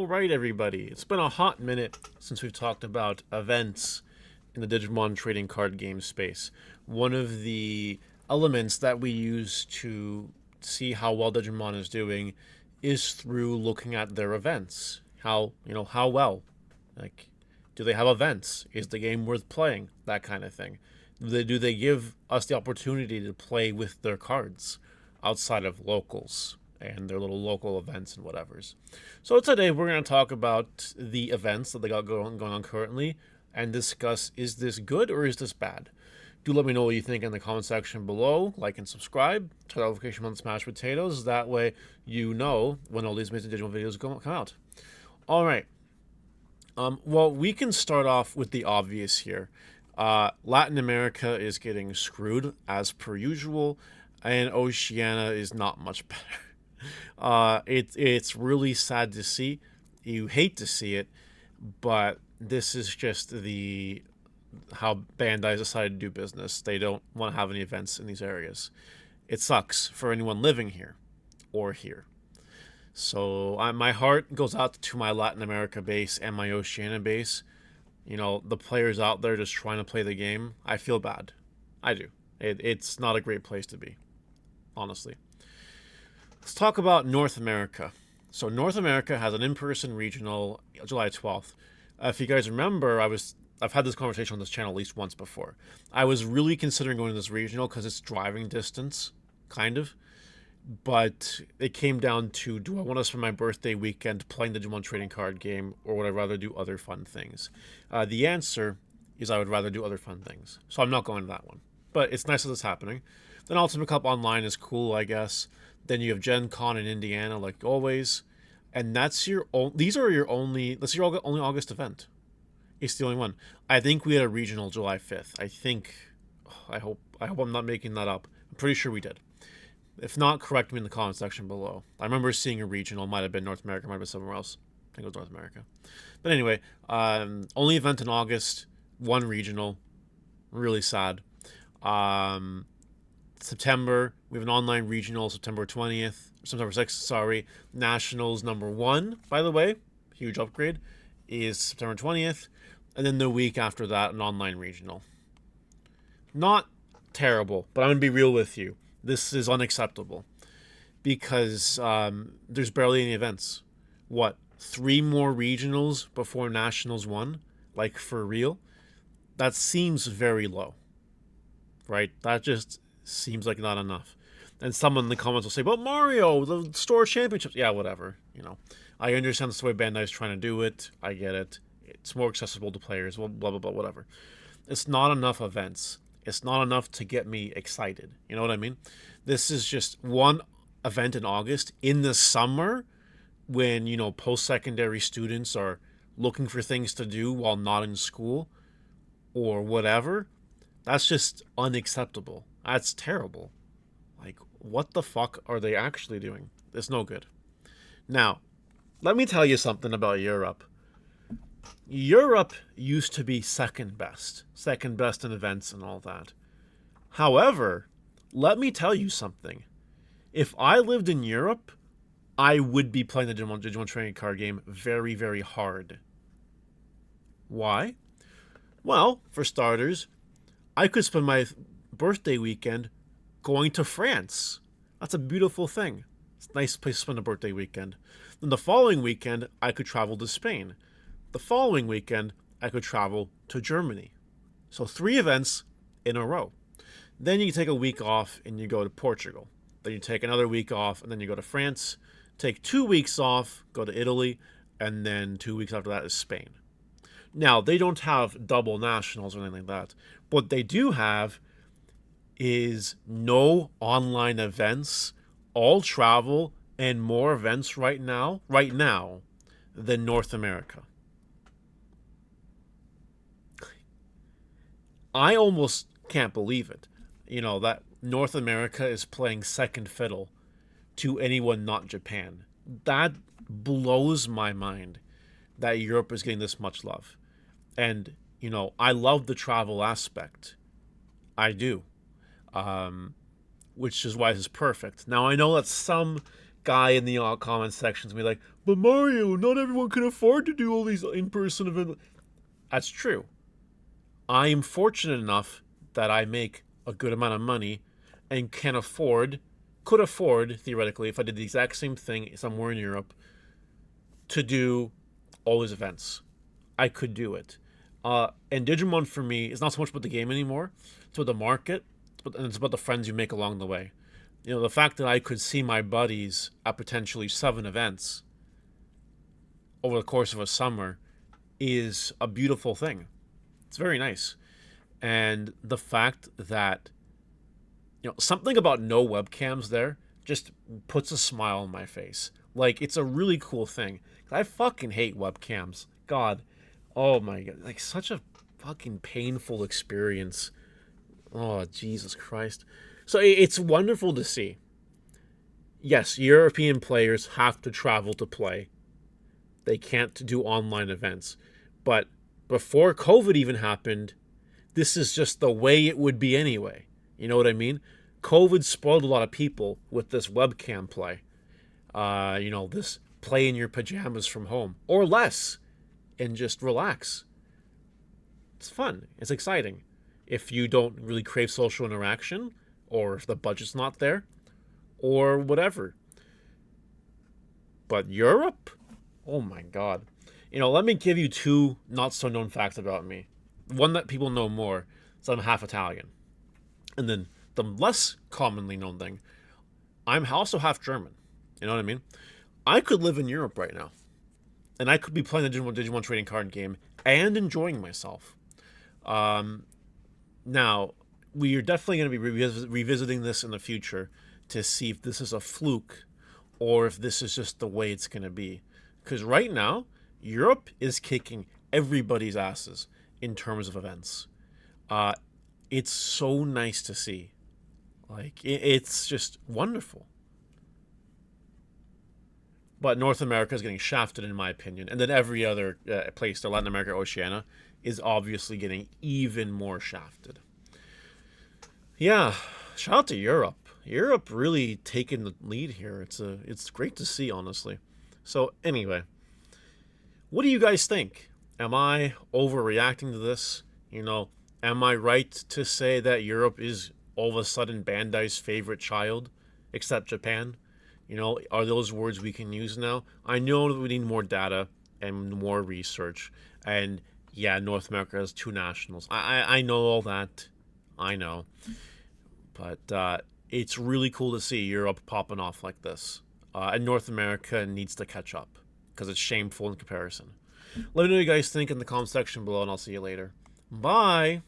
All right, everybody. It's been a hot minute since we've talked about events in the Digimon trading card game space. One of the elements that we use to see how well Digimon is doing is through looking at their events. How well? Like, do they have events? Is the game worth playing? That kind of thing. Do they give us the opportunity to play with their cards outside of locals and their little local events and whatevers? So today we're going to talk about the events that they got going on currently and discuss, is this good or is this bad? Do let me know what you think in the comment section below. Like and subscribe. Turn the notification on Smash Potatoes. That way you know when all these amazing digital videos come out. All right. Well, we can start off with the obvious here. Latin America is getting screwed as per usual, and Oceania is not much better. It's really sad to see. You hate to see it, but this is just how Bandai's decided to do business. They don't want to have any events in these areas. It sucks for anyone living here or here. So my heart goes out to my Latin America base and my Oceania base. You know, the players out there just trying to play the game. I feel bad. I do. It's not a great place to be, honestly. Let's talk about North America. So North America has an in-person regional July 12th. If you guys remember, I've had this conversation on this channel at least once before. I was really considering going to this regional because it's driving distance, kind of. But it came down to, do I want to spend my birthday weekend playing the Digimon trading card game, or would I rather do other fun things? The answer is I would rather do other fun things. So I'm not going to that one. But it's nice that it's happening. Then Ultimate Cup Online is cool, I guess. Then you have Gen Con in Indiana, like always. And that's your these are your only, that's your only August event. It's the only one. I think we had a regional July 5th. I hope I'm not making that up. I'm pretty sure we did. If not, correct me in the comment section below. I remember seeing a regional. Might have been North America, might have been somewhere else. I think it was North America. But anyway, only event in August, one regional. Really sad. September, we have an online regional, September 6th, sorry. Nationals number 1, by the way, huge upgrade, is September 20th. And then the week after that, an online regional. Not terrible, but I'm going to be real with you. This is unacceptable because there's barely any events. What, 3 more regionals before Nationals 1? Like, for real? That seems very low, right? That just seems like not enough. And someone in the comments will say, but Mario, the store championships. Yeah, whatever. You know, I understand that's the way Bandai's trying to do it. I get it. It's more accessible to players, blah, blah, blah, whatever. It's not enough events. It's not enough to get me excited. You know what I mean? This is just one event in August in the summer when, you know, post-secondary students are looking for things to do while not in school or whatever. That's just unacceptable. That's terrible. Like, what the fuck are they actually doing? It's no good. Now, let me tell you something about Europe. Europe used to be second best in events and all that. However, let me tell you something. If I lived in Europe, I would be playing the Digimon trading card game very, very hard. Why? Well, for starters, I could spend my birthday weekend going to France. That's a beautiful thing. It's a nice place to spend a birthday weekend. Then the following weekend, I could travel to Spain. The following weekend, I could travel to Germany. So 3 events in a row. Then you take a week off and you go to Portugal. Then you take another week off and then you go to France. Take 2 weeks off, go to Italy, and then 2 weeks after that is Spain. Now, they don't have double nationals or anything like that. What they do have is no online events, all travel, and more events right now than North America. I almost can't believe it. You know, that North America is playing second fiddle to anyone not Japan. That blows my mind that Europe is getting this much love. And, you know, I love the travel aspect. I do. Which is why this is perfect. Now, I know that some guy in the comment sections be like, but Mario, not everyone can afford to do all these in-person events. That's true. I am fortunate enough that I make a good amount of money and could afford, theoretically, if I did the exact same thing somewhere in Europe, to do all these events. I could do it. And Digimon for me is not so much about the game anymore. It's about the market, and it's about the friends you make along the way. You know, the fact that I could see my buddies at potentially 7 events over the course of a summer is a beautiful thing. It's very nice. And the fact that, you know, something about no webcams there just puts a smile on my face. Like, it's a really cool thing. I fucking hate webcams. God. Oh my God. Like, such a fucking painful experience. Oh, Jesus Christ. So it's wonderful to see. Yes, European players have to travel to play. They can't do online events. But before COVID even happened, this is just the way it would be anyway. You know what I mean? COVID spoiled a lot of people with this webcam play. You know, this play in your pajamas from home. Or less. And just relax. It's fun. It's exciting. If you don't really crave social interaction, or if the budget's not there, or whatever. But Europe? Oh my God. You know, let me give you 2 not so known facts about me. One that people know more is I'm half Italian. And then the less commonly known thing, I'm also half German. You know what I mean? I could live in Europe right now. And I could be playing the Digimon trading card game and enjoying myself. Now, we are definitely going to be revisiting this in the future to see if this is a fluke or if this is just the way it's going to be. Because right now, Europe is kicking everybody's asses in terms of events. It's so nice to see. Like, it's just wonderful. But North America is getting shafted, in my opinion. And then every other place, to Latin America, Oceania, is obviously getting even more shafted. Yeah, shout out to Europe. Europe really taking the lead here. It's great to see, honestly. So anyway, what do you guys think? Am I overreacting to this? You know, am I right to say that Europe is all of a sudden Bandai's favorite child, except Japan? You know, are those words we can use now? I know that we need more data and more research. And yeah, North America has 2 nationals. I know all that. I know. But it's really cool to see Europe popping off like this. And North America needs to catch up because it's shameful in comparison. Let me know what you guys think in the comment section below, and I'll see you later. Bye!